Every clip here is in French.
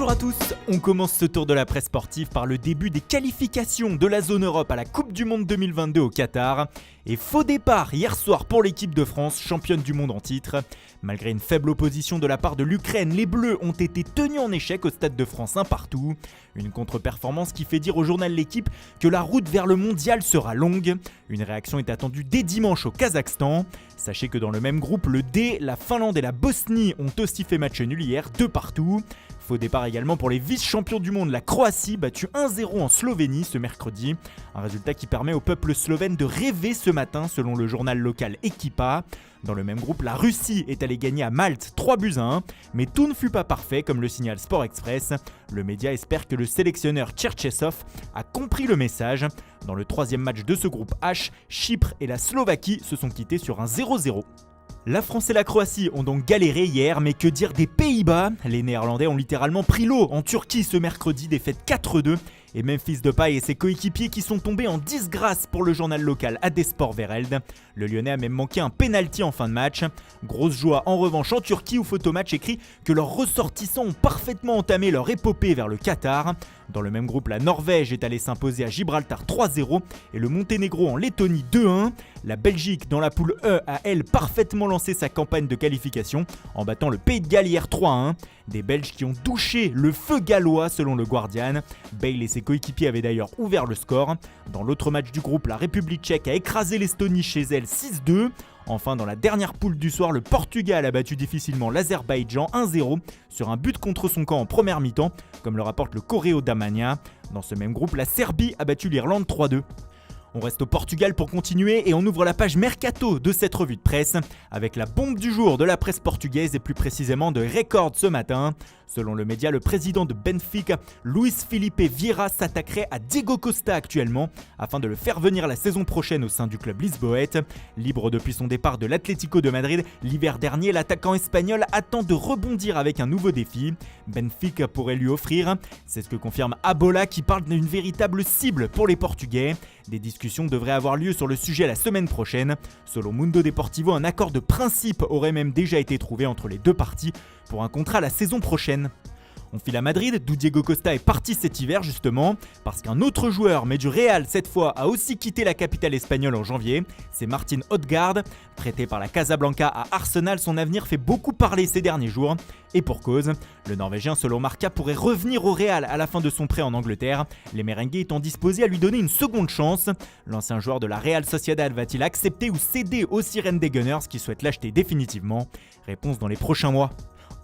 Bonjour à tous, on commence ce tour de la presse sportive par le début des qualifications de la zone Europe à la Coupe du Monde 2022 au Qatar. Et faux départ hier soir pour l'équipe de France, championne du monde en titre. Malgré une faible opposition de la part de l'Ukraine, les Bleus ont été tenus en échec au Stade de France un partout. Une contre-performance qui fait dire au journal L'Équipe que la route vers le mondial sera longue. Une réaction est attendue dès dimanche au Kazakhstan. Sachez que dans le même groupe, le D, la Finlande et la Bosnie ont aussi fait match nul hier, 2 partout. Faux départ également pour les vice-champions du monde, la Croatie, battue 1-0 en Slovénie ce mercredi. Un résultat qui permet au peuple slovène de rêver ce matin selon le journal local Ekipa. Dans le même groupe, la Russie est allée gagner à Malte 3-1, mais tout ne fut pas parfait comme le signale Sport Express. Le média espère que le sélectionneur Tcherchesov a compris le message. Dans le troisième match de ce groupe H, Chypre et la Slovaquie se sont quittés sur un 0-0. La France et la Croatie ont donc galéré hier, mais que dire des Pays-Bas? Les Néerlandais ont littéralement pris l'eau en Turquie ce mercredi, défaite 4-2. Et Memphis Depay et ses coéquipiers qui sont tombés en disgrâce pour le journal local Adespor Vereld. Le Lyonnais a même manqué un pénalty en fin de match. Grosse joie en revanche en Turquie où Photomatch écrit que leurs ressortissants ont parfaitement entamé leur épopée vers le Qatar. Dans le même groupe, la Norvège est allée s'imposer à Gibraltar 3-0 et le Monténégro en Lettonie 2-1. La Belgique dans la poule E a elle parfaitement lancé sa campagne de qualification en battant le Pays de Galles hier 3-1. Des Belges qui ont douché le feu gallois selon le Guardian. Bale et ses coéquipiers avaient d'ailleurs ouvert le score. Dans l'autre match du groupe, la République tchèque a écrasé l'Estonie chez elle 6-2. Enfin, dans la dernière poule du soir, le Portugal a battu difficilement l'Azerbaïdjan 1-0 sur un but contre son camp en première mi-temps, comme le rapporte le Correo da Manhã. Dans ce même groupe, la Serbie a battu l'Irlande 3-2. On reste au Portugal pour continuer et on ouvre la page Mercato de cette revue de presse avec la bombe du jour de la presse portugaise et plus précisément de Record ce matin. Selon le média, le président de Benfica, Luis Filipe Vieira, s'attaquerait à Diego Costa actuellement afin de le faire venir la saison prochaine au sein du club lisboète. Libre depuis son départ de l'Atlético de Madrid, l'hiver dernier, l'attaquant espagnol attend de rebondir avec un nouveau défi. Benfica pourrait lui offrir, c'est ce que confirme Abola qui parle d'une véritable cible pour les Portugais. Des discussions devraient avoir lieu sur le sujet la semaine prochaine. Selon Mundo Deportivo, un accord de principe aurait même déjà été trouvé entre les deux parties pour un contrat la saison prochaine. On file à Madrid, d'où Diego Costa est parti cet hiver justement, parce qu'un autre joueur, mais du Real cette fois, a aussi quitté la capitale espagnole en janvier. C'est Martin Odegaard, prêté par la Casablanca à Arsenal, son avenir fait beaucoup parler ces derniers jours. Et pour cause, le Norvégien selon Marca pourrait revenir au Real à la fin de son prêt en Angleterre, les Merengues étant disposés à lui donner une seconde chance. L'ancien joueur de la Real Sociedad va-t-il accepter ou céder aux sirènes des Gunners qui souhaitent l'acheter définitivement? Réponse dans les prochains mois.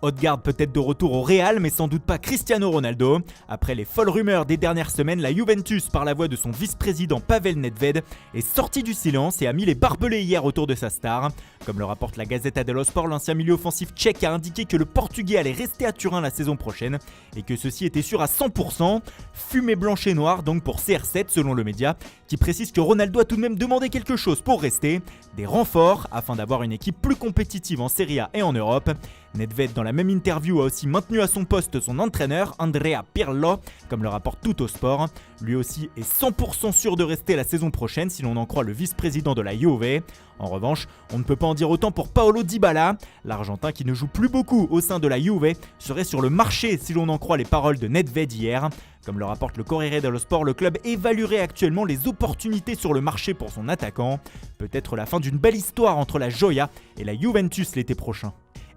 Odegaard peut être de retour au Real, mais sans doute pas Cristiano Ronaldo. Après les folles rumeurs des dernières semaines, la Juventus, par la voix de son vice-président Pavel Nedved, est sorti du silence et a mis les barbelés hier autour de sa star. Comme le rapporte la Gazzetta dello Sport, l'ancien milieu offensif tchèque a indiqué que le Portugais allait rester à Turin la saison prochaine et que ceci était sûr à 100%. Fumée blanche et noire donc pour CR7 selon le média, qui précise que Ronaldo a tout de même demandé quelque chose pour rester, des renforts afin d'avoir une équipe plus compétitive en Serie A et en Europe. Nedved, dans la même interview, a aussi maintenu à son poste son entraîneur, Andrea Pirlo, comme le rapporte Tuttosport. Lui aussi est 100% sûr de rester la saison prochaine si l'on en croit le vice-président de la Juve. En revanche, on ne peut pas en dire autant pour Paulo Dybala. L'Argentin qui ne joue plus beaucoup au sein de la Juve serait sur le marché si l'on en croit les paroles de Nedved hier. Comme le rapporte le Corriere dello Sport, le club évaluerait actuellement les opportunités sur le marché pour son attaquant. Peut-être la fin d'une belle histoire entre la Joya et la Juventus l'été prochain.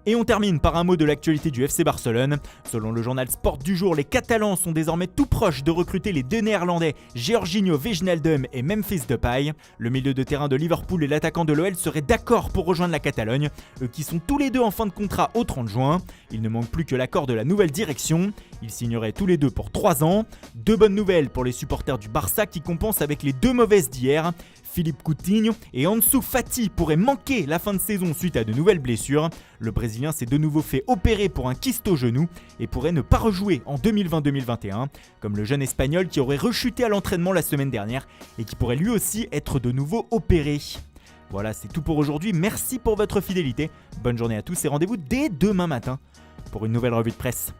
Et on termine par un mot de l'actualité du FC Barcelone. Selon le journal Sport du jour, les Catalans sont désormais tout proches de recruter les deux Néerlandais Georginio Wijnaldum et Memphis Depay. Le milieu de terrain de Liverpool et l'attaquant de l'OL seraient d'accord pour rejoindre la Catalogne, eux qui sont tous les deux en fin de contrat au 30 juin. Il ne manque plus que l'accord de la nouvelle direction. Ils signeraient tous les deux pour 3 ans. Deux bonnes nouvelles pour les supporters du Barça qui compensent avec les deux mauvaises d'hier. Philippe Coutinho et Ansu Fati pourraient manquer la fin de saison suite à de nouvelles blessures. Le Brésilien s'est de nouveau fait opérer pour un kyste au genou et pourrait ne pas rejouer en 2020-2021, comme le jeune Espagnol qui aurait rechuté à l'entraînement la semaine dernière et qui pourrait lui aussi être de nouveau opéré. Voilà, c'est tout pour aujourd'hui. Merci pour votre fidélité. Bonne journée à tous et rendez-vous dès demain matin pour une nouvelle revue de presse.